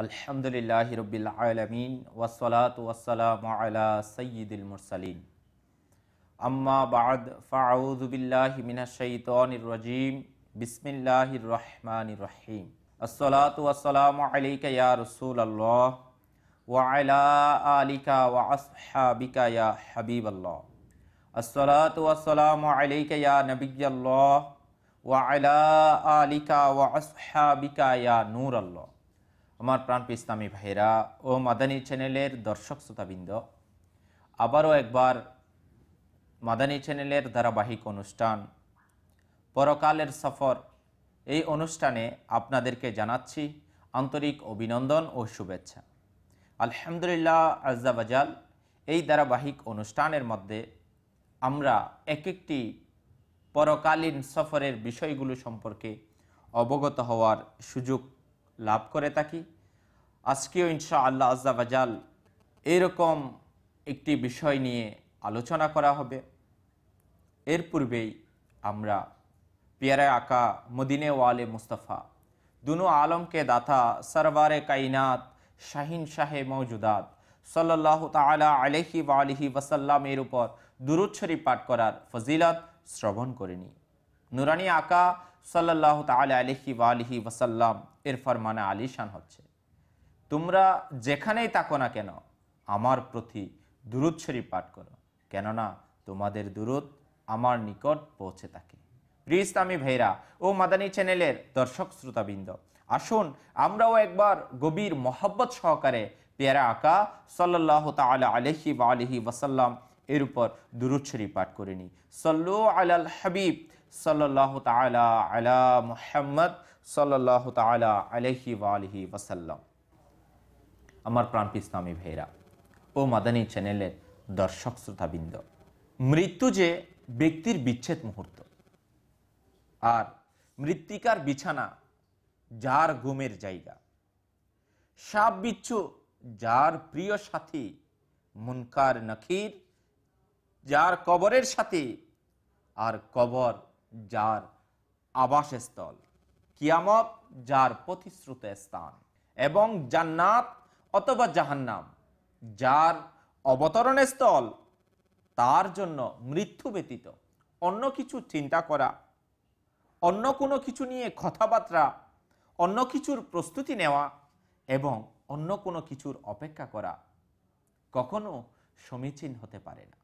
আলহামদুলিল্লাহি রাব্বিল আলামিন ওয়াসসালাতু ওয়াসসালামু আলা সাইয়্যিদিল মুরসালিন আম্মা বা'দ ফাআউযু বিল্লাহি মিনাশ শাইতানির রাজীম বিসমিল্লাহির রহমানির রহিম আসসালাতু ওয়াসসালামু আলাইকা ইয়া রাসূলুল্লাহ ওয়া আলা আলিকা ওয়া আসহাবিকা ইয়া হাবিবাল্লাহ আসসালাতু ওয়াসসালামু আলাইকা ইয়া নবিয়্যাল্লাহ ওয়া আলা আলিকা ওয়া আসহাবিকা ইয়া নূরাল্লাহ। আমার প্রাণপ্রিয় ইসলামী ভাইরা ও মাদানী চ্যানেলের দর্শক শ্রোতাবৃন্দ, আবারও একবার মাদানী চ্যানেলের ধারাবাহিক অনুষ্ঠান পরকালের সফর, এই অনুষ্ঠানে আপনাদেরকে জানাচ্ছি আন্তরিক অভিনন্দন ও শুভেচ্ছা। আলহামদুলিল্লাহ আজ্জা ওয়াজাল, এই ধারাবাহিক অনুষ্ঠানের মধ্যে আমরা এক একটি পরকালীন সফরের বিষয়গুলো সম্পর্কে অবগত হওয়ার সুযোগ লাভ করে থাকি। আজকেও ইনশাআল্লাহ আজ্জা ওয়াজাল এরকম একটি বিষয় নিয়ে আলোচনা করা হবে। এর পূর্বেই আমরা পিয়ারে আকা মদিনে ওয়ালে মুস্তাফা দুনো আলমকে দাতা সরওয়ারে কায়নাত শাহিন শাহে মওজুদাত সাল্লাল্লাহু তাআলা আলাইহি ওয়া আলিহি ওয়াসাল্লামের উপর দুরূদ শরীফ পাঠ করার ফজিলত শ্রবণ করে নিই। নুরানি আকা সাল্লাল্লাহু তাআলা আলাইহি ওয়া আলিহি ওয়াসাল্লাম এর ফরমানে আলিশান হচ্ছে, তোমরা যেখানেই থাকো না কেন আমার প্রতি দুরূদ শরীফ পাঠ করো, কেননা তোমাদের দুরূদ আমার নিকট পৌঁছে থাকে। প্রিয় ইসলামী ভাইরা ও মাদানী চ্যানেলের দর্শক শ্রোতাবৃন্দ, আসুন আমরাও একবার গভীর মহব্বত সহকারে পেয়ারা আকা সাল্লাল্লাহু তাআলা আলাইহি ওয়া আলিহি ওয়াসাল্লাম এর উপর দুরূদ শরীফ পাঠ করে নিই। সাল্লু আলাল হাবিব সাল্লাল্লাহু তাআলা আলা মুহাম্মদ সাল্লাল্লাহু তাআলা আলাইহি ওয়া আলিহি ওয়াসাল্লাম। আমার প্রাণপ্রিয় ইসলামী ভাইরা ও মাদানী চ্যানেলের দর্শক শ্রোতাবৃন্দ, মৃত্যু যে ব্যক্তির বিচ্ছেদ মুহূর্ত, আর মৃত্তিকার বিছানা যার ঘুমের জায়গা, সাপ বিচ্ছু যার প্রিয় সাথী, মুনকার নকির যার কবরের সাথী, আর কবর যার আবাসস্থল, কিয়ামত যার প্রতিশ্রুত স্থান, এবং জান্নাত অথবা জাহান্নাম যার অবতরণ স্থল, তার জন্য মৃত্যু ব্যতীত অন্য কিছু চিন্তা করা, অন্য কোনো কিছু নিয়ে কথাবার্তা, অন্য কিছুর প্রস্তুতি নেওয়া এবং অন্য কোনো কিছুর অপেক্ষা করা কখনো সমীচীন হতে পারে না।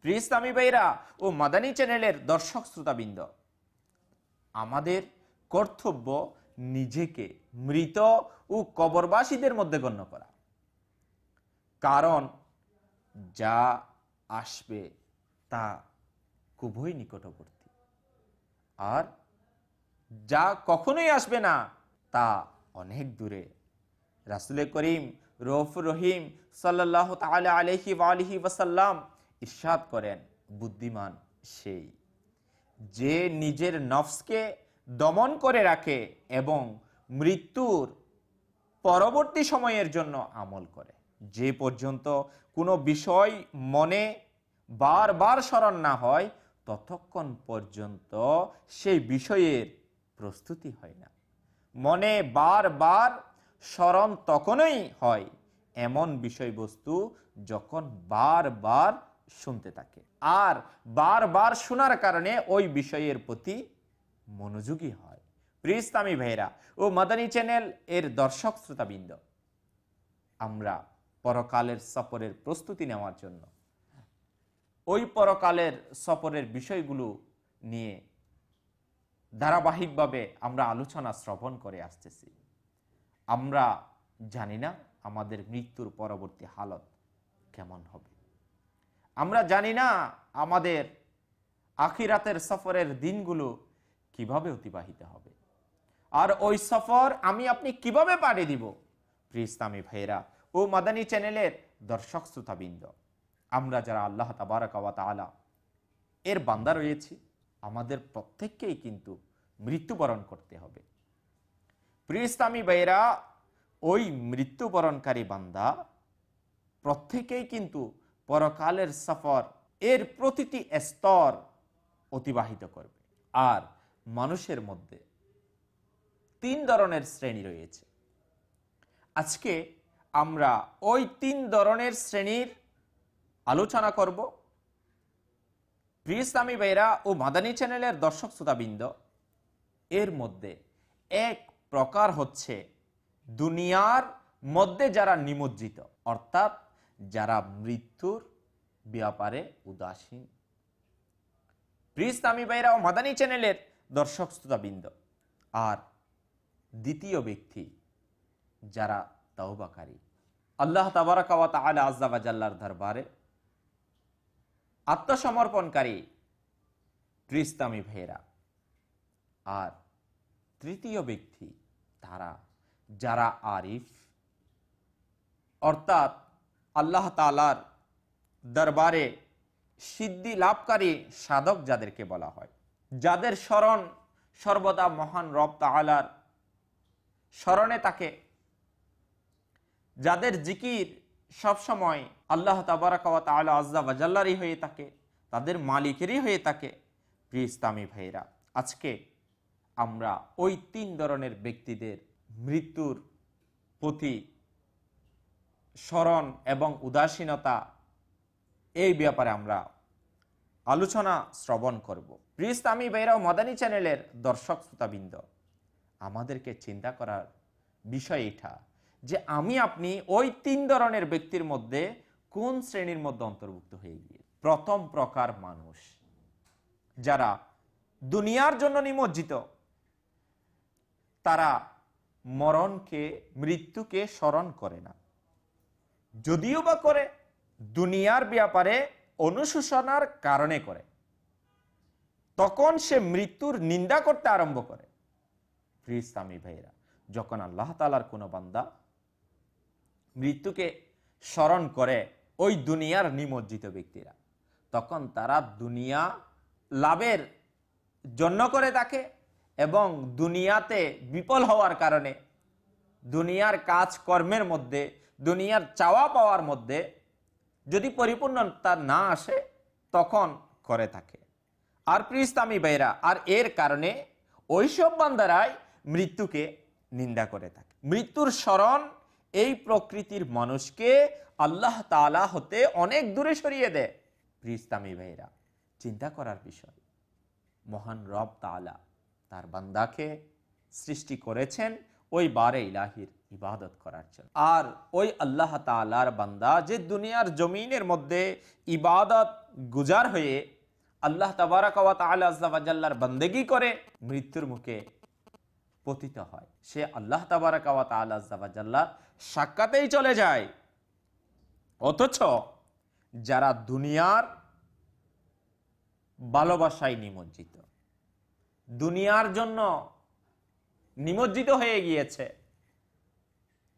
প্রিয় ইসলামী ভাইরা ও মাদানী চ্যানেলের দর্শক শ্রোতাবৃন্দ, আমাদের কর্তব্য নিজেকে মৃত ও কবরবাসীদের মধ্যে গণ্য করা, কারণ যা আসবে তা খুবই নিকটবর্তী, আর যা কখনোই আসবে না তা অনেক দূরে। রাসূল করিম রউফুর রহিম সাল্লাল্লাহু তাআলা আলাইহি ওয়া আলিহি ওয়াসাল্লাম ইরশাদ করেন, বুদ্ধিমান সেই যে নিজের নফসকে দমন করে রাখে এবং মৃত্যুর পরবর্তী সময়ের জন্য আমল করে। যে পর্যন্ত কোনো বিষয় মনে বারবার স্মরণ না হয় ততক্ষণ পর্যন্ত সেই বিষয়ের প্রস্তুতি হয় না। মনে বারবার স্মরণ তখনই হয় এমন বিষয়বস্তু যখন বারবার শুনতে থাকে, আর বারবার শোনার কারণে ওই বিষয়ের প্রতি মনোযোগী হয়। প্রিয় ইসলামী ভাইরা ও মাদানী চ্যানেল এর দর্শক শ্রোতাবৃন্দ, আমরা পরকালের সফরের প্রস্তুতি নেওয়ার জন্য ওই পরকালের সফরের বিষয়গুলো নিয়ে ধারাবাহিকভাবে আমরা আলোচনা শ্রবণ করে আসতেছি। আমরা জানি না আমাদের মৃত্যুর পরবর্তী হালত কেমন হবে, আমরা জানি না আমাদের আখিরাতের সফরের দিনগুলো কিভাবে অতিবাহিত হবে, আর ওই সফর আমি আপনি কিভাবে পাড়ি দিব। প্রিয় ইসলামী ভাইরা ও মাদানী চ্যানেলের দর্শক শ্রোতাবৃন্দ, আমরা যারা আল্লাহ তাবারাক ওয়া তাআলা এর বান্দা রয়েছি, আমাদের প্রত্যেককেই কিন্তু মৃত্যুবরণ করতে হবে। প্রিয় ইসলামী ভাইরা, ওই মৃত্যুবরণকারী বান্দা প্রত্যেকেই কিন্তু পরকালের সফর এর প্রতিটি স্তর অতিবাহিত করবে। আর মানুষের মধ্যে তিন ধরনের শ্রেণী রয়েছে। আজকে আমরা ওই 3 ধরনের শ্রেণীর আলোচনা করব। প্রিয় ইসলামী ভাইরা ও মাদানী চ্যানেলের দর্শক শ্রোতাবৃন্দ, এর মধ্যে এক প্রকার হচ্ছে দুনিয়ার মধ্যে যারা নিমজ্জিত, অর্থাৎ যারা মৃত্যুর ব্যাপারে উদাসীন। প্রিয় ইসলামী ভাইরা ও মাদানী চ্যানেলের দর্শক শ্রোতাবৃন্দ, আর দ্বিতীয় ব্যক্তি যারা তাওবাকারী, আল্লাহ তাবারাকা ওয়া তাআলা আযজা ওয়া জাল্লার দরবারে আত্মসমর্পণকারী প্রিয় ইসলামী ভাইরা। আর তৃতীয় ব্যক্তি তারা যারা আরিফ, অর্থাৎ আল্লাহ তাআলার দরবারে সিদ্ধি লাভকারী সাধক যাদেরকে বলা হয়, যাদের স্মরণ সর্বদা মহান রব তাআলার স্মরণে থাকে, যাদের জিকির সবসময় আল্লাহ তাবারাকা ওয়া তাআলা আযজা ওয়া জাল্লারই হয়ে থাকে, তাদের মালিকেরই হয়ে থাকে। প্রিয় ইসলামী ভাইরা, আজকে আমরা ওই 3 ধরনের ব্যক্তিদের মৃত্যুর প্রতি স্মরণ এবং উদাসীনতা, এই ব্যাপারে আমরা আলোচনা শ্রবণ করব। প্রিয় ইসলামী ভাইরা ও মাদানী চ্যানেলের দর্শক শ্রোতাবৃন্দ, আমাদেরকে চিন্তা করার বিষয় এটা যে আমি আপনি ওই 3 ধরনের ব্যক্তির মধ্যে কোন শ্রেণীর মধ্যে অন্তর্ভুক্ত হয়ে গিয়ে। প্রথম প্রকার মানুষ যারা দুনিয়ার জন্য নিমজ্জিত, তারা মরণকে, মৃত্যুকে স্মরণ করে না, যদিও বা করে দুনিয়ার ব্যাপারে অনুশোচনার কারণে করে, তখন সে মৃত্যুর নিন্দা করতে আরম্ভ করে। প্রিয় ইসলামী ভাইরা, যখন আল্লাহ তাআলার কোনো বান্দা মৃত্যুকে স্মরণ করে ওই দুনিয়ার নিমজ্জিত ব্যক্তিরা, তখন তারা দুনিয়া লাভের জন্য করে থাকে এবং দুনিয়াতে বিফল হওয়ার কারণে, দুনিয়ার কাজ কর্মের মধ্যে, দুনিয়ার চাওয়া পাওয়ার মধ্যে যদি পরিপূর্ণতা না আসে তখন করে থাকে। আর প্রিয় ইসলামী ভাইরা, আর এর কারণে ওইসব বান্দারাই মৃত্যুকে নিন্দা করে থাকে। মৃত্যুর স্মরণ এই প্রকৃতির মানুষকে আল্লাহ তাআলা হতে অনেক দূরে সরিয়ে দেয়। প্রিয় ইসলামী ভাইরা, চিন্তা করার বিষয়, মহান রব তাআলা তার বান্দাকে সৃষ্টি করেছেন ওই বারে ইলাহির ইবাদত করার জন্য। আর ওই আল্লাহ তাআলার বান্দা যে দুনিয়ার জমিনের মধ্যে ইবাদত গুজার হয়ে আল্লাহ তাবারাকা ওয়া তাআলা আযজা ওয়া জাল্লার বান্দেগি করে মৃত্যুর মুখে পতিত হয়, সে আল্লাহ তাবারাকা ওয়া তাআলা আযজা ওয়া জাল্লার সাক্ষাতেই চলে যায়। অথচ যারা দুনিয়ার ভালোবাসায় নিমজ্জিত, দুনিয়ার জন্য নিমজ্জিত হয়ে গিয়েছে,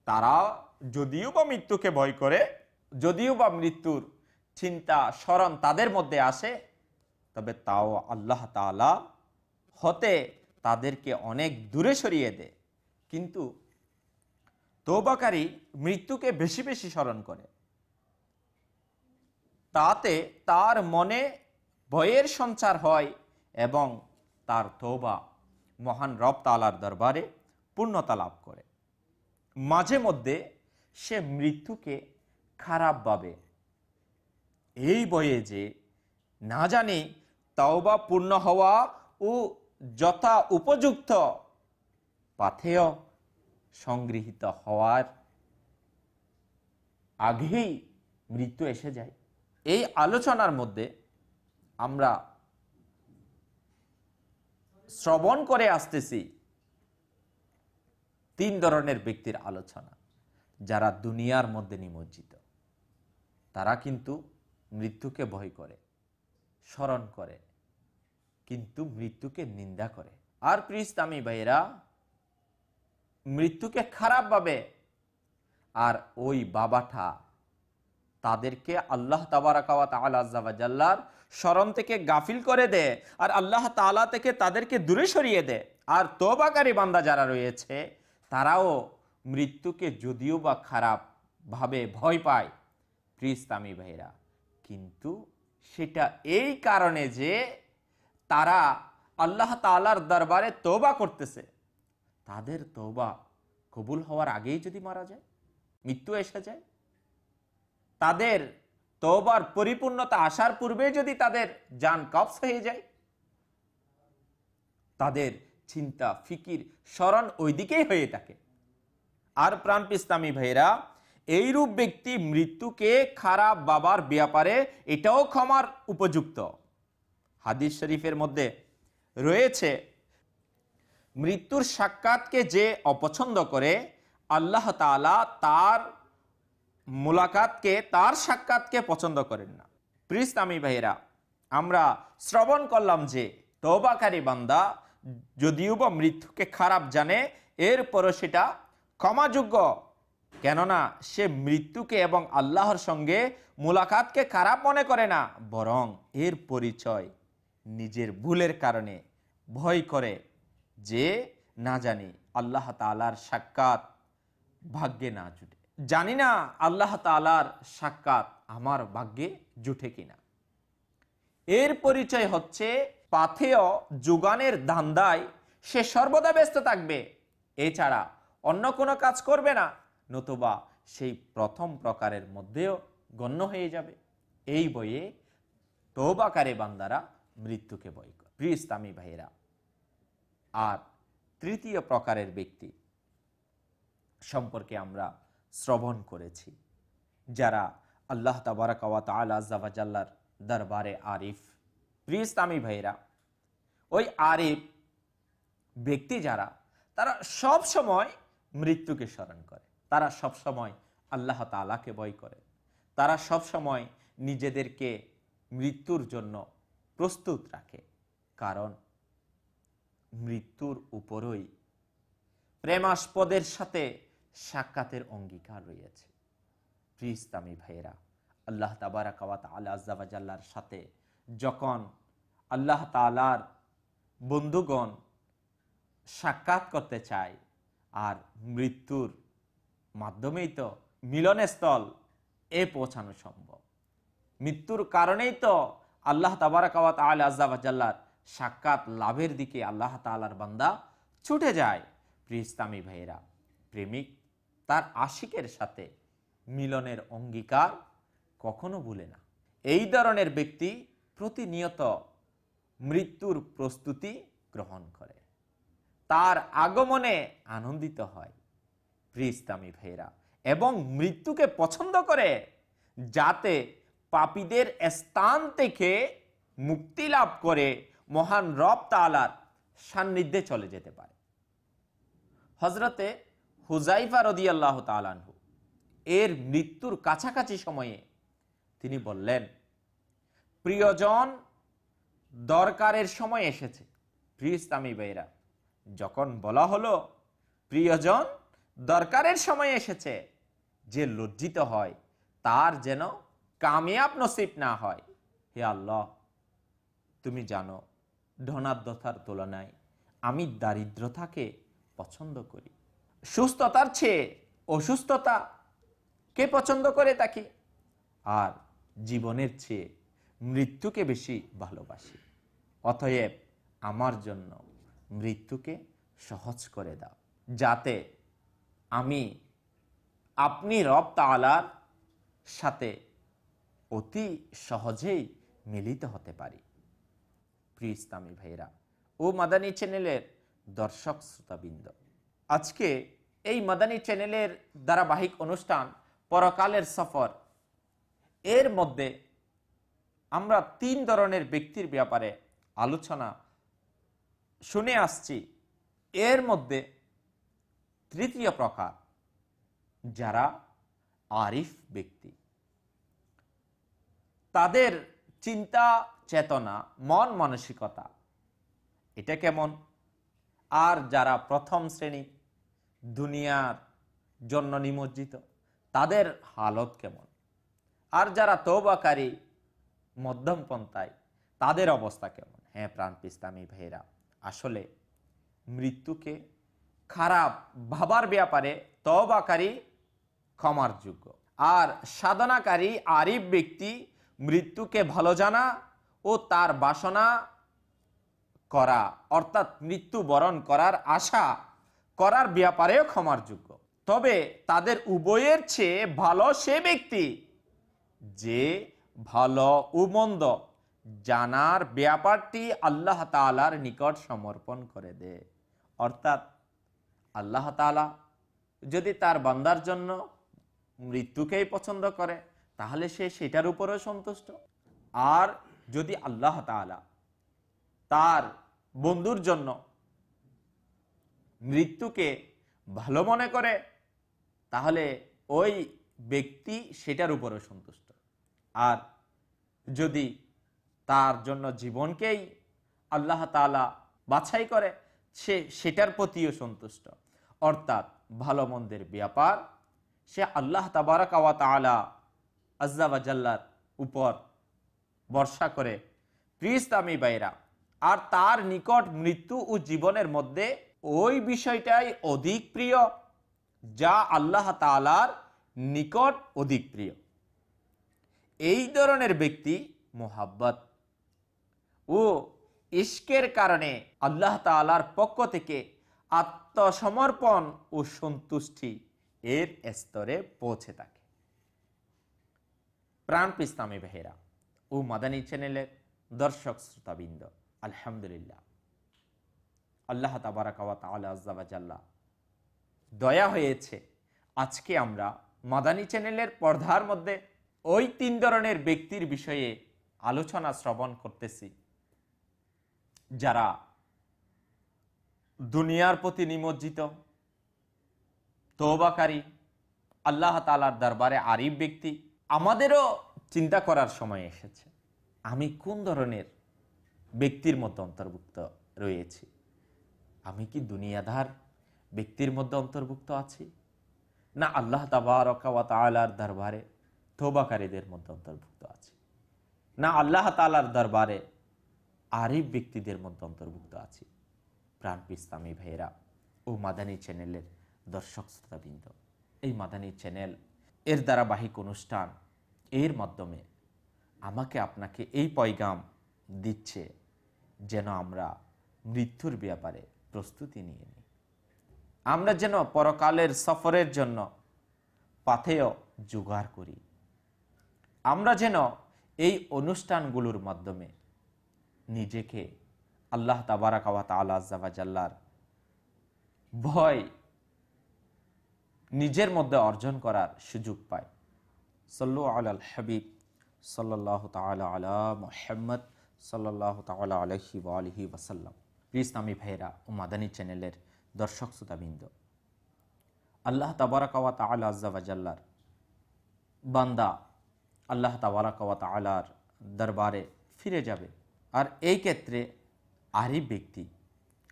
তারা যদিও বা মৃত্যুকে ভয় করে, যদিও বা মৃত্যুর চিন্তা স্মরণ তাদের মধ্যে আসে, তবে তাও আল্লাহ তাআলা হতে তাদেরকে অনেক দূরে সরিয়ে দেয়। কিন্তু তওবাকারী মৃত্যুকে বেশি বেশি স্মরণ করে, তাতে তার মনে ভয়ের সঞ্চার হয় এবং তার তওবা মহান রব তাআলার দরবারে পূর্ণতা লাভ করে। মাঝে মধ্যে সে মৃত্যুকে খারাপ ভাবে, এই ভয়ে যে না জানি তওবা পূর্ণ হওয়া ও যথা উপযুক্ত পাথেয় সংগৃহীত হওয়ার আগেই মৃত্যু এসে যায়। এই আলোচনার মধ্যে আমরা শ্রবণ করে আসতেছি 3 ধরনের ব্যক্তির আলোচনা, যারা দুনিয়ার মধ্যে নিমজ্জিত। তারা কিন্তু মৃত্যুকে ভয় করে, স্মরণ করে, কিন্তু মৃত্যুকে নিন্দা করে। আর প্রিয় ইসলামী ভাইরা, মৃত্যুকে খারাপ ভাবে, আর ওই বাবাটা তাদেরকে আল্লাহ তাবারাকা ওয়া তাআলা আযজা ওয়া জাল্লার স্মরণ থেকে গাফিল করে দেয়, আর আল্লাহ তাআলা থেকে তাদেরকে দূরে সরিয়ে দেয়। আর তওবাকারী বান্দা যারা রয়েছে, তারাও মৃত্যুকে যদিও বা খারাপ ভাবে ভয় পায় প্রিয় ইসলামী ভাইরা, কিন্তু সেটা এই কারণে যে তারা আল্লাহ তাআলার দরবারে তওবা করতেছে, তাদের তওবা কবুল হওয়ার আগেই যদি মারা যায়, মৃত্যু এসে যায়, তাদের তওবার পরিপূর্ণতা আসার পূর্বে যদি তাদের জান কবজ হয়ে যায়, তাদের চিন্তা ফিকির স্মরণ ওই দিকেই হয়ে থাকে। আর প্রাণপ্রিয় ইসলামী ভাইরা, এইরূপ ব্যক্তি মৃত্যুকে খারাপ বাবার ব্যাপারে এটাও ক্ষমার উপযুক্ত। হাদিস শরীফের মধ্যে রয়েছে, মৃত্যুর সাক্ষাৎকে যে অপছন্দ করে, আল্লাহ তাআলা তার মুলাকাতকে, তার সাক্ষাৎকে পছন্দ করেন না। প্রিয় ইসলামী ভাইরা, আমরা শ্রবণ করলাম যে তওবাকারী বান্দা যদিও বা মৃত্যুকে খারাপ জানে, এরপরও সেটা ক্ষমাযোগ্য। কেননা সে মৃত্যুকে এবং আল্লাহর সঙ্গে মুলাকাতকে খারাপ মনে করে না, বরং এর পরিচয় নিজের ভুলের কারণে ভয় করে যে না জানি আল্লাহ তাআলার সাক্ষাৎ ভাগ্যে না জুটে, জানি না আল্লাহ তাআলার সাক্ষাৎ আমার ভাগ্যে জুটে কিনা। এর পরিচয় হচ্ছে পাথেয় যোগানের ধান্দায় সে সর্বদা ব্যস্ত থাকবে, এছাড়া অন্য কোনো কাজ করবে না, নতুবা সেই প্রথম প্রকারের মধ্যেও গণ্য হয়ে যাবে। এই বইয়ে তওবাকারী বান্দারা মৃত্যুকে ভয় করে। প্রিয় ইসলামী ভাইয়েরা, আর তৃতীয় প্রকারের ব্যক্তি সম্পর্কে আমরা শ্রবণ করেছি, যারা আল্লাহ তাবারাকা ওয়া তাআলা আযজা ওয়া জাল্লার দরবারে আরিফ। প্রিয় ইসলামী ভাইয়েরা, ওই আরিফ ব্যক্তি যারা, তারা সব সময় মৃত্যুকে স্মরণ করে, তারা সব সময় আল্লাহ তাআলাকে ভয় করে, তারা সব সময় নিজেদেরকে মৃত্যুর জন্য প্রস্তুত রাখে, কারণ মৃত্যুর উপরই প্রেমাস্পদের সাথে সাক্ষাতের অঙ্গীকার রয়েছে। প্রিয় ইসলামী ভাইয়েরা, আল্লাহ তাবারাকা ওয়া তাআলা আযজা ওয়া জাল্লার সাথে যখন আল্লাহ তাআলার বন্ধুগণ সাক্ষাৎ করতে চায়, আর মৃত্যুর মাধ্যমেই তো মিলনস্থল পৌঁছানো সম্ভব, মৃত্যুর কারণেই তো আল্লাহ তাবারাকা ওয়া তাআলা আযজা ওয়া জাল্লার সাক্ষাৎ লাভের দিকে আল্লাহ তাআলার বান্দা ছুটে যায়। প্রিয় ইসলামী ভাইয়েরা, প্রেমিক তার আশিকের সাথে মিলনের অঙ্গীকার কখনো ভুলে না। এই ধরনের ব্যক্তি প্রতিনিয়ত মৃত্যুর প্রস্তুতি গ্রহণ করে, তার আগমনে আনন্দিত হয়। প্রিয় ইসলামী ভাইয়েরা, এবং মৃত্যুকে পছন্দ করে, যাতে পাপীদের স্থান থেকে মুক্তি লাভ করে মহান রব তাআলার সান্নিধ্যে চলে যেতে পারে। হযরতে হুযায়ফা রাদিয়াল্লাহু তাআলা আনহু এর মৃত্যুর কাছাকাছি সময়ে তিনি বললেন, প্রিয়জন দরকারের সময় এসেছে। প্রিয় ইসলামী ভাইরা, যখন বলা হলো প্রিয়জন দরকারের সময় এসেছে, যে লজ্জিত হয় তার যেন কামিয়াব নসিব না হয়। হে আল্লাহ, তুমি জানো ধনাঢ্যতার তুলনায় আমি দারিদ্রতাকে পছন্দ করি, সুস্থতার চেয়ে অসুস্থতা কে পছন্দ করে থাকি, আর জীবনের চেয়ে মৃত্যুকে বেশি ভালোবাসি। অতএব আমার জন্য মৃত্যুকে সহজ করে দাও, যাতে আমি আপনি রব তাআলার সাথে অতি সহজেই মিলিত হতে পারি। প্রিয় ইসলামী ভাইরা ও মাদানী চ্যানেলের দর্শক শ্রোতাবৃন্দ, আজকে এই মাদানী চ্যানেলের ধারাবাহিক অনুষ্ঠান পরকালের সফর, এর মধ্যে আমরা 3 ধরনের ব্যক্তির ব্যাপারে আলোচনা শুনে আসছি। এর মধ্যে তৃতীয় প্রকার, যারা আরিফ ব্যক্তি, তাদের চিন্তা চেতনা, মন মানসিকতা এটা কেমন, আর যারা প্রথম শ্রেণী দুনিয়ার জন্য নিমজ্জিত, তাদের হালত কেমন, আর যারা তওবাকারী মধ্যম পন্থায়, তাদের অবস্থা কেমন। হ্যাঁ প্রাণপ্রিয় ইসলামী ভাইয়েরা, আসলে মৃত্যুকে খারাপ ভাবার ব্যাপারে তওবাকারী ক্ষমার যোগ্য, আর সাধনাকারী আরিফ ব্যক্তি মৃত্যুকে ভালো জানা ও তার বাসনা করা, অর্থাৎ মৃত্যু বরণ করার আশা করার ব্যাপারেও ক্ষমার যোগ্য। তবে তাদের উভয়ের চেয়ে ভালো সে ব্যক্তি যে ভালো ও মন্দ জানার ব্যাপারটি আল্লাহ তাআলার নিকট সমর্পণ করে দেয়। অর্থাৎ আল্লাহ তাআলা যদি তার বান্দার জন্য মৃত্যুকেই পছন্দ করে তাহলে সে সেটার উপরেও সন্তুষ্ট। আর যদি আল্লাহ তাআলা তার বন্ধুর জন্য মৃত্যুকে ভালো মনে করে তাহলে ওই ব্যক্তি সেটার উপরেও সন্তুষ্ট। আর যদি তার জন্য জীবনকেই আল্লাহ তাআলা বাছাই করে সে সেটার প্রতিও সন্তুষ্ট। অর্থাৎ ভালো মন্দের ব্যাপার সে আল্লাহ তাবারাকা ওয়া তাআলা আজ্জা ওয়া জাল্লার উপর ভরসা করে। প্রিয় ইসলামী ভাইরা, আর তার নিকট মৃত্যু ও জীবনের মধ্যে ওই বিষয়টাই অধিক প্রিয় যা আল্লাহ তাআলার নিকট অধিক প্রিয়। এই ধরনের ব্যক্তি মোহাব্বত ও ইশকের কারণে আল্লাহ তাআলার পক্ষ থেকে আত্মসমর্পণ ও সন্তুষ্টি এর স্তরে পৌঁছে থাকে। প্রাণ ইসলামী ভাইরা ও মাদানী চ্যানেলের দর্শক শ্রোতাবৃন্দ, আলহামদুলিল্লাহ আল্লাহ তাবারাকা ওয়া তাআলা আজ্জা ওয়া জাল্লা দয়া হয়েছে আজকে আমরা মাদানী চ্যানেলের পর্দার মধ্যে ওই তিন ধরনের ব্যক্তির বিষয়ে আলোচনা শ্রবণ করতেছি যারা দুনিয়ার প্রতি নিমজ্জিত, তওবাকারী, আল্লাহ তাআলার দরবারে আরিফ ব্যক্তি। আমাদেরও চিন্তা করার সময় এসেছে আমি কোন ধরনের ব্যক্তির মধ্যে অন্তর্ভুক্ত রয়েছি। আমি কি দুনিয়াদার ব্যক্তির মধ্যে অন্তর্ভুক্ত আছি, না আল্লাহ তাবারাকা ওয়া তাআলার দরবারে তওবাকারীদের মধ্যে অন্তর্ভুক্ত আছি, না আল্লাহ তাআলার দরবারে আরিফ ব্যক্তিদের মধ্যে অন্তর্ভুক্ত আছি। প্রাণ ইসলামী ভাইয়েরা ও মাদানী চ্যানেলের দর্শক শ্রোতাবৃন্দ, এই মাদানী চ্যানেল এর ধারাবাহিক অনুষ্ঠান এর মাধ্যমে আমাকে আপনাকে এই পয়গাম দিচ্ছে যেন আমরা মৃত্যুর ব্যাপারে প্রস্তুতি নিয়ে নিই। আমরা যেন পরকালের সফরের জন্য পাথেয় জোগাড় করি। আমরা যেন এই অনুষ্ঠানগুলোর মাধ্যমে নিজেকে আল্লাহ তাবারাকা ওয়া তাআলা আজ্জা ওয়া জাল্লার ভয় নিজের মধ্যে অর্জন করার সুযোগ পাই। সাল্লু আলাল হাবিব সাল্লাল্লাহু তাআলা আলা মুহাম্মদ সাল্লাল্লাহু তাআলা আলাইহি ওয়া আলিহি ওয়াসাল্লাম। প্রিয় ইসলামী ভাইরা ও মাদানী চ্যানেলের দর্শক শ্রোতাবৃন্দ, আল্লাহ তাবারাকা ওয়া তাআলা আজ্জা ওয়া জাল্লার বান্দা আল্লাহ তাবারাকা ওয়া তাআলার দরবারে ফিরে যাবে। আর এই ক্ষেত্রে আরিফ ব্যক্তি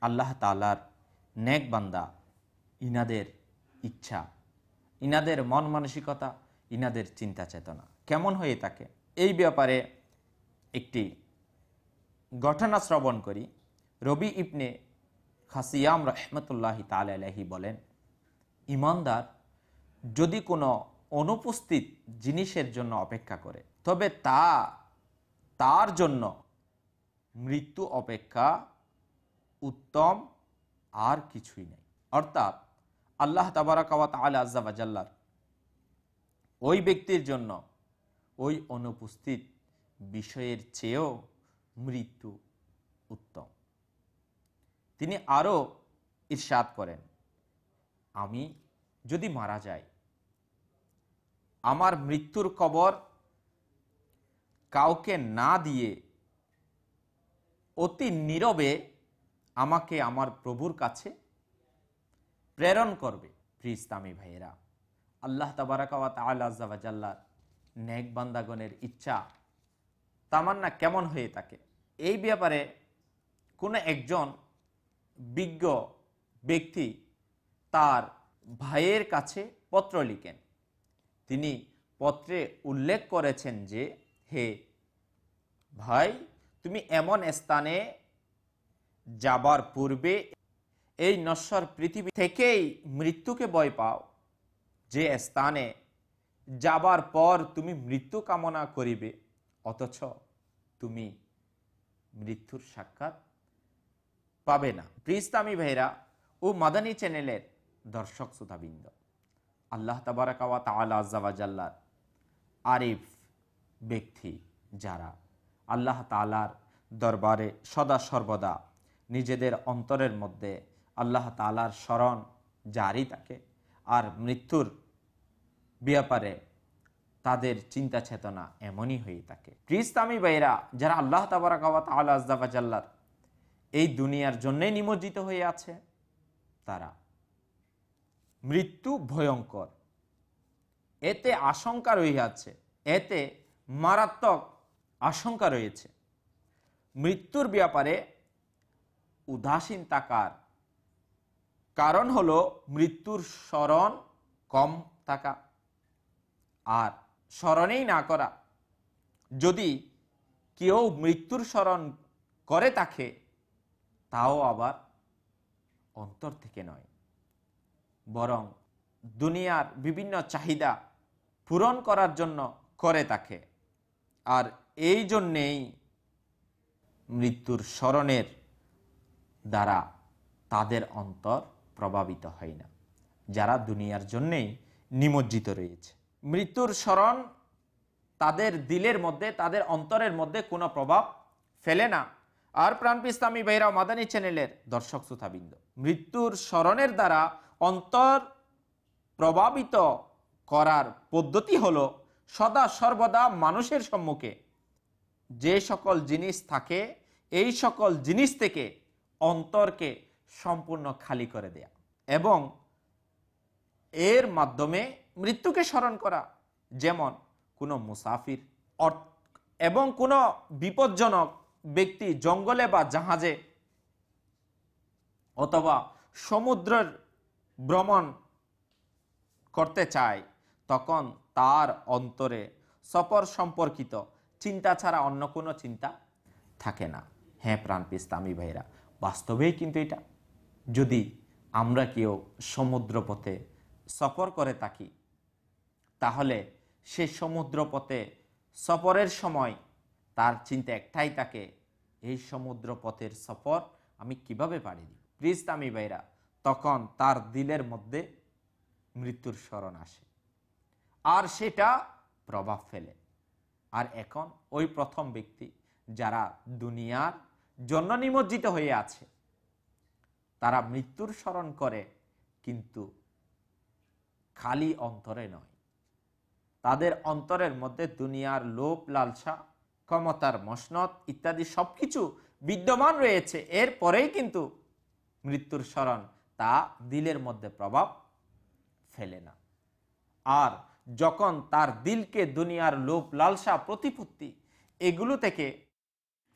আল্লাহ তাআলার নেক বান্দা, ইনাদের ইচ্ছা, ইনাদের মন মানসিকতা, ইনাদের চিন্তা চেতনা কেমন হয়ে থাকে এই ব্যাপারে একটি ঘটনা শ্রবণ করি। রবি ইবনে খাসিয়াম রাহমাতুল্লাহি তাআলা আলাইহি বলেন, ইমানদার যদি কোনো অনুপস্থিত জিনিসের জন্য অপেক্ষা করে তবে তার জন্য মৃত্যু অপেক্ষা উত্তম আর কিছুই নেই। অর্থাৎ আল্লাহ তাবারাকা ওয়া তাআলা আজ্জা ওয়া জাল্লার ওই ব্যক্তির জন্য ওই অনুপস্থিত বিষয়ের চেয়েও মৃত্যু উত্তম। তিনি আরো ইরশাদ করেন, আমি যদি মারা যাই আমার মৃত্যুর কবর কাউকে না দিয়ে অতি নীরবে আমাকে আমার প্রভুর কাছে প্রেরণ করবে। প্রিয় ইসলামী ভাইয়েরা, আল্লাহ তাবারাকা ওয়া তাআলা আজ্জা ওয়া জাল্লার নেক বান্দাগণের ইচ্ছা তামান্না কেমন হয়ে থাকে এই ব্যাপারে কোনো একজন বিজ্ঞ ব্যক্তি তার ভাইয়ের কাছে পত্র লিখেন। তিনি পত্রে উল্লেখ করেছেন যে, হে ভাই, তুমি এমন স্থানে যাবার পূর্বে এই নশ্বর পৃথিবী থেকেই মৃত্যুকে ভয় পাও, যে স্থানে যাবার পর তুমি মৃত্যু কামনা করিবে অথচ তুমি মৃত্যুর সাক্ষাৎ পাবে না। প্রিয় ইসলামী ভাইরা ও মাদানী চ্যানেলের দর্শক শ্রোতাবৃন্দ, আল্লাহ তাবারাকা ওয়া তাআলা আযজা ওয়া জাল্লার আরিফ ব্যক্তি যারা আল্লাহ তাআলার দরবারে সদা সর্বদা নিজেদের অন্তরের মধ্যে আল্লাহ তাআলার স্মরণ জারি থাকে, আর মৃত্যুর ব্যাপারে তাদের চিন্তা চেতনা এমনই হয়ে থাকে। ইসলামী ভাইরা, যারা আল্লাহ তাবারাকা ওয়া তাআলা আযজা ওয়া জাল্লার এই দুনিয়ার জন্যই নিমজ্জিত হয়ে আছে, তারা মৃত্যু ভয়ঙ্কর, এতে আশঙ্কা রয়েছে, এতে মারাত্মক আশঙ্কা রয়েছে। মৃত্যুর ব্যাপারে উদাসীন থাকার কারণ হলো মৃত্যুর স্মরণ কম থাকা আর স্মরণেই না করা। যদি কেউ মৃত্যুর স্মরণ করে থাকে, তাও আবার অন্তর থেকে নয়, বরং দুনিয়ার বিভিন্ন চাহিদা পূরণ করার জন্য করে থাকে। আর এই জন্যেই মৃত্যুর স্মরণের দ্বারা তাদের অন্তর প্রভাবিত হয় না, যারা দুনিয়ার জন্যেই নিমজ্জিত রয়েছে। মৃত্যুর স্মরণ তাদের দিলের মধ্যে, তাদের অন্তরের মধ্যে কোনো প্রভাব ফেলে না। আর প্রাণপ্রিয় ইসলামী ভাইরা, মাদানী চ্যানেলের দর্শক শ্রোতাবৃন্দ, মৃত্যুর স্মরণের দ্বারা অন্তর প্রভাবিত করার পদ্ধতি হলো সদা সর্বদা মানুষের সম্মুখে যে সকল জিনিস থাকে, এই সকল জিনিস থেকে অন্তরকে সম্পূর্ণ খালি করে দেয়া এবং এর মাধ্যমে মৃত্যুকে স্মরণ করা। যেমন কোনো মুসাফির এবং কোনো বিপজ্জনক ব্যক্তি জঙ্গলে বা জাহাজে অথবা সমুদ্রের ভ্রমণ করতে চায়, তখন তার অন্তরে সফর সম্পর্কিত চিন্তা ছাড়া অন্য কোনো চিন্তা থাকে না। হ্যাঁ প্রাণপ্রিয় ইসলামী ভাইরা, বাস্তবেই কিন্তু এটা, যদি আমরা কেউ সমুদ্রপথে সফর করে থাকি, তাহলে সে সমুদ্রপথে সফরের সময় তার চিন্তা একটাই থাকে, এই সমুদ্রপথের সফর আমি কিভাবে পাড়ি দিই। প্রিয় ইসলামী ভাইরা, তখন তার দিলের মধ্যে মৃত্যুর স্মরণ আসে আর সেটা প্রভাব ফেলে। আর এখন ওই প্রথম ব্যক্তি যারা দুনিয়ার জন্য নিমজ্জিত হয়ে আছে, তারা মৃত্যুর স্মরণ করে, কিন্তু খালি অন্তরে নয়, তাদের অন্তরের মধ্যে দুনিয়ার লোভ লালসা, ক্ষমতার মসনদ ইত্যাদি সবকিছু বিদ্যমান রয়েছে। এরপরেই কিন্তু মৃত্যুর স্মরণ তা দিলের মধ্যে প্রভাব ফেলে না। আর যখন তার দিলকে দুনিয়ার লোভ লালসা প্রতিপত্তি এগুলো থেকে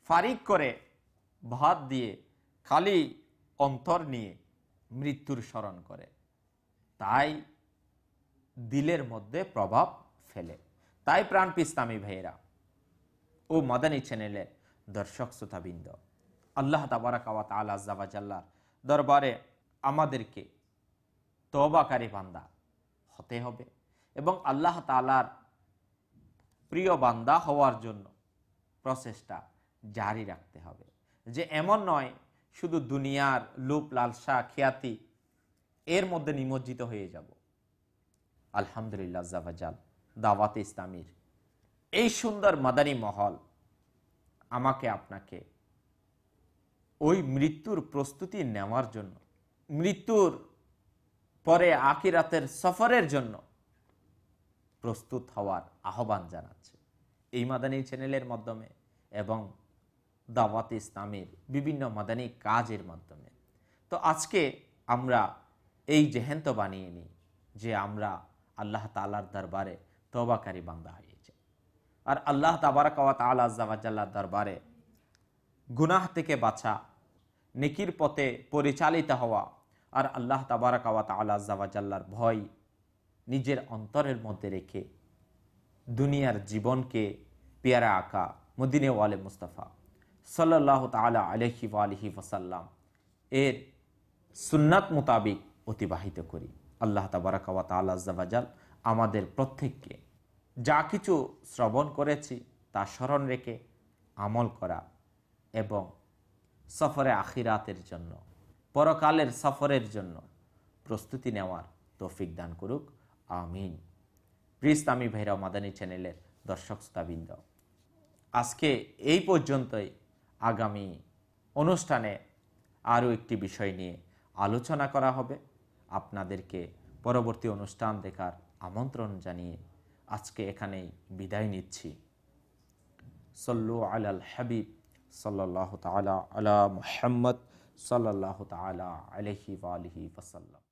ফারিক করে ভাত দিয়ে খালি অন্তর নিয়ে মৃত্যুর স্মরণ করে, তাই দিলের মধ্যে প্রভাব ফেলে। তাই প্রাণপ্রিয় ইসলামী ভাইয়েরা ও মাদানী চ্যানেলের দর্শক শ্রোতাবৃন্দ, আল্লাহ তাবারাকা ওয়া তাআলা আযজা ওয়া জাল্লার দরবারে আমাদেরকে তওবাকারী বান্দা হতে হবে এবং আল্লাহ তাআলার প্রিয় বান্দা হওয়ার জন্য প্রচেষ্টা জারি রাখতে হবে। যে এমন নয় শুধু দুনিয়ার লোভ লালসা খ্যাতি এর মধ্যে নিমজ্জিত হয়ে যাব। আলহামদুলিল্লাহ আযজা ওয়া জাল, দাওয়াতে ইসলামীর এই সুন্দর মাদানী মহল আমাকে আপনাকে ওই মৃত্যুর প্রস্তুতি নেওয়ার জন্য, মৃত্যুর পরে আখিরাতের সফরের জন্য প্রস্তুত হওয়ার আহ্বান জানাচ্ছে এই মাদানী চ্যানেলের মাধ্যমে এবং দাওয়াতে ইসলামের বিভিন্ন মাদানী কাজের মাধ্যমে। তো আজকে আমরা এই জেহেন্ত বানিয়ে নিই যে আমরা আল্লাহ তাআলার দরবারে তওবাকারী বান্দা হয়েছে, আর আল্লাহ তাবারাকা ওয়া তাআলা আযজা ওয়া জাল্লার দরবারে গুনাহ থেকে বাঁচা, নেকির পথে পরিচালিত হওয়া, আর আল্লাহ তাবারাকা ওয়া তাআলা আযজা ওয়া জাল্লার ভয় নিজের অন্তরের মধ্যে রেখে দুনিয়ার জীবনকে পেয়ারা আঁকা মদিনে ওয়ালে মুস্তাফা সাল্লাল্লাহু তাআলা আলাইহি ওয়া আলিহি ওয়াসাল্লাম এর সুন্নাত মোতাবিক অতিবাহিত করি। আল্লাহ তাবারাকা ওয়া তাআলা আযজা ওয়া জাল আমাদের প্রত্যেককে যা কিছু শ্রবণ করেছি তা স্মরণ রেখে আমল করা এবং সফরে আখিরাতের জন্য, পরকালের সফরের জন্য প্রস্তুতি নেওয়ার তৌফিক দান করুক। আমিন। প্রিয় ইসলামী ভাইরা মাদানী চ্যানেলের দর্শক শ্রোতাবৃন্দ, আজকে এই পর্যন্তই। আগামী অনুষ্ঠানে আরও একটি বিষয় নিয়ে আলোচনা করা হবে। আপনাদেরকে পরবর্তী অনুষ্ঠান দেখার আমন্ত্রণ জানিয়ে আজকে এখানেই বিদায় নিচ্ছি। সল্লু আলাল হাবিব সাল্লাল্লাহু তাআলা আলা মুহাম্মদ সাল্লাল্লাহু তাআলা আলাইহি ওয়া আলিহি ওয়াসাল্লাম।